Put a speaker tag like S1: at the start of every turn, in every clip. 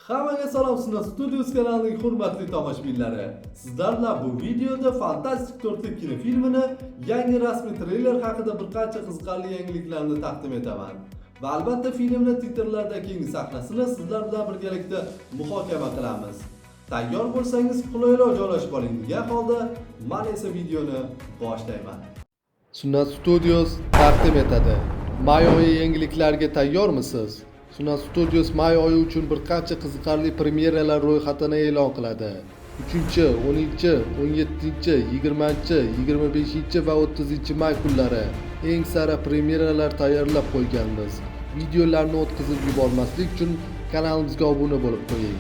S1: Hammaga salom, Suna Studios kanalining hurmatli tomoshabinlari. Sizlarga bu videoda Fantastik 4lik kinofilmini yangi rasmiy treyler haqida bir qancha qiziqarli yangiliklarni taqdim etaman. Va albatta filmning titrlardagi keyingi sahnasini sizlar bilan birgalikda muhokama qilamiz. Tayyor bo'lsangiz qulayroq joylashib oling degan holda, men esa videoni boshlayman. Suna Studios taqdim etadi. May oyi yangiliklarga tayyormisiz? Suna Studios may oyi uchun bir qancha qiziqarli premyeralar ro'yxatini e'lon qiladi. 3, 10, 17, 20, 25 va 30 may kunlari eng sara premyeralar tayyorlab qo'yganmiz. Videolarni o'tkazib yubormaslik uchun kanalimizga obuna bo'lib qo'ying.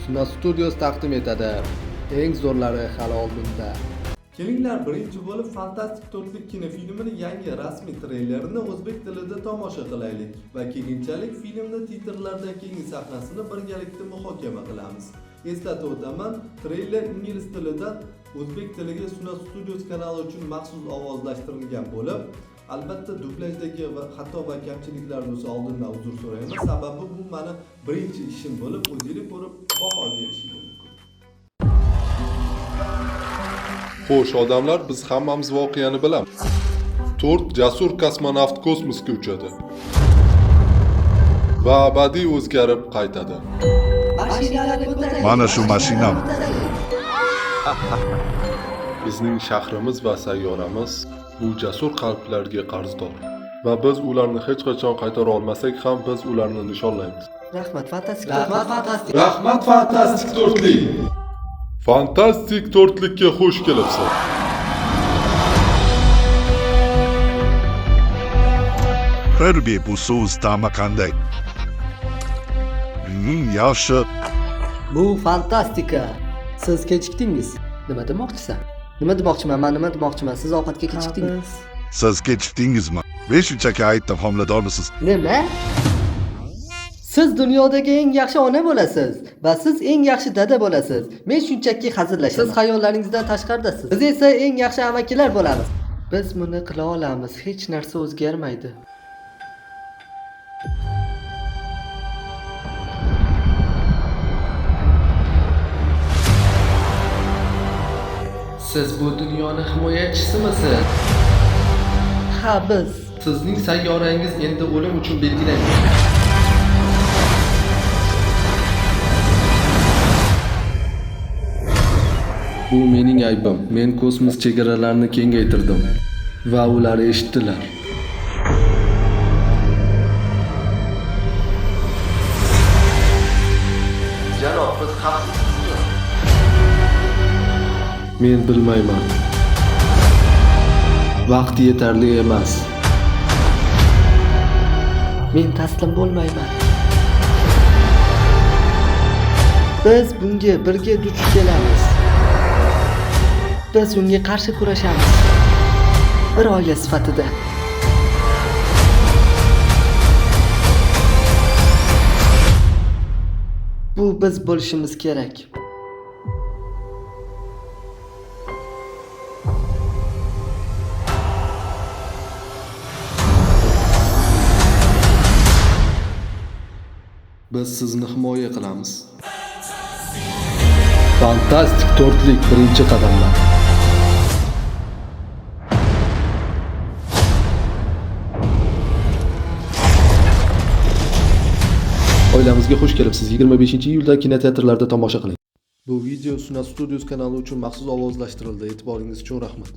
S1: Suna Studios taqdim etadi. Eng zo'rlari hali oldinda. Kelinglar birinchi bo'lib Fantastik 4lik kinofilmining yangi rasmiy treylerini o'zbek tilida tomosha qilaylik va keyinchalik filmning titrlaridan keyingi sahnasini birgalikda muhokama qilamiz. Eslatib o'taman, treyler ingliz tilidan o'zbek tiliga Suna Studios kanali uchun maxsus ovozlashtirilgan bo'lib, albatta dublajdagi va xato va kamchiliklar bo'lsa oldindan uzr so'rayman, sababi bu meni birinchi ishim bo'lib, o'zingiz ko'rib baho berishingiz mumkin.
S2: Xo'sh, odamlar, biz hammamiz voqeani bilamiz. 4 jasur kosmonavt kosmosga uchadi va abadiy o'zgarib qaytadi.
S3: Mana shu mashinam.
S2: Bizning shahrimiz va sayyoramiz bu jasur qalblarga qarzdor va biz ularni hech qachon qaytara olmasak ham biz ularni nishonlaymiz.
S4: Rahmat, fantastik.
S1: Rahmat Fantastik 4lik.
S2: Fantastik 4likka xush kelibsiz.
S3: Harbiy bu so'z ta'mi qanday? Yaxshi.
S4: Bu fantastika. Siz kechikdingiz. Nima demoqchisiz? Nima demoqchiman? Men nima demoqchiman? Siz ovqatga kechikdingiz.
S3: Siz kechikdingizmi? Men shunchaki aytdim, homiladormisiz?
S4: Nima? Siz dunyodagi eng yaxshi ona bo'lasiz va siz eng yaxshi dada bo'lasiz. Men shunchaki hazillashaman. Siz xayollaringizdan tashqaridasiz. Biz esa eng yaxshi amakilar bo'lamiz. Biz buni qila olamiz. Hech narsa o'zgarmaydi. Siz bu dunyoning himoyachisimisiz? Ha, biz. Sizning sayyorangiz endi o'lim uchun belgilangan.
S1: Bu mening aybim. Men kosmos chegaralarini kengaytirdim va ular eshitdilar. Janob, biz xavfsizmi? Men bilmayman. Vaqt yetarli emas.
S4: Men taslim bo'lmayman. Biz bunga birga duch kelamiz. Biz unga qarshi kurashamiz. Bir oila sifatida. Bu biz bo'lishimiz kerak.
S1: Biz sizni himoya qilamiz. Fantastik 4lik birinchi qadamlar. Oilamizga xush kelibsiz. 25-iyulda kinoteatrlarda tomosha qiling. Bu video Suna Studios kanali uchun maxsus ovozlashtirildi. E'tiboringiz uchun rahmat.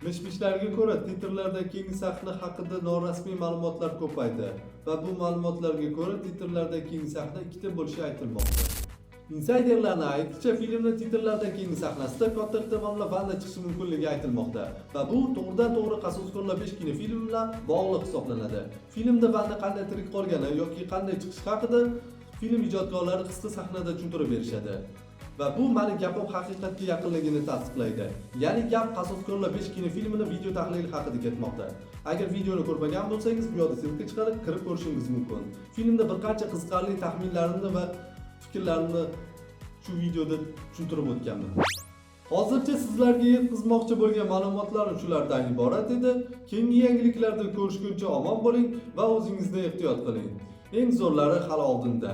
S1: Mish-mishlarga ko'ra, titrlarda keyingi sahna haqida norasmiy ma'lumotlar ko'paydi va bu ma'lumotlarga ko'ra titrlarda keyingi sahna ikkita bo'lishi aytilmoqda. Insiderlarning aytishicha, filmning titrlardan keyingi sahnasida katta ehtimol vanda chiqishi mumkinligi aytilmoqda va bu to'g'ridan-to'g'ri Qasos-Ko'rlar 5 kinofilmi bilan bog'liq hisoblanadi. Filmda vanda qanday tirik qolgani yoki qanday chiqishi haqida film ijodkorlari qisqa sahnada tushuntirib berishadi. Va bu meni gapim haqiqatga yaqinligini tasdiqlaydi. Ya'ni gap Qasos-Ko'rlar 5 kinofilmining video tahlili haqida ketmoqda. Agar videoni ko'rmagan bo'lsangiz, bu yerda silka chiqarib kirib ko'rishingiz mumkin. Filmda bir qancha qiziqarli taxminlarimni va fikrlarimni shu videoda tushuntirib o'tganman. Hozircha sizlarga yetkazmoqchi bo'lgan ma'lumotlarim shulardan iborat edi. Keyingi yangiliklarda ko'rishguncha omon bo'ling va o'zingizni ehtiyot qiling. Eng zo'rlari hali oldinda.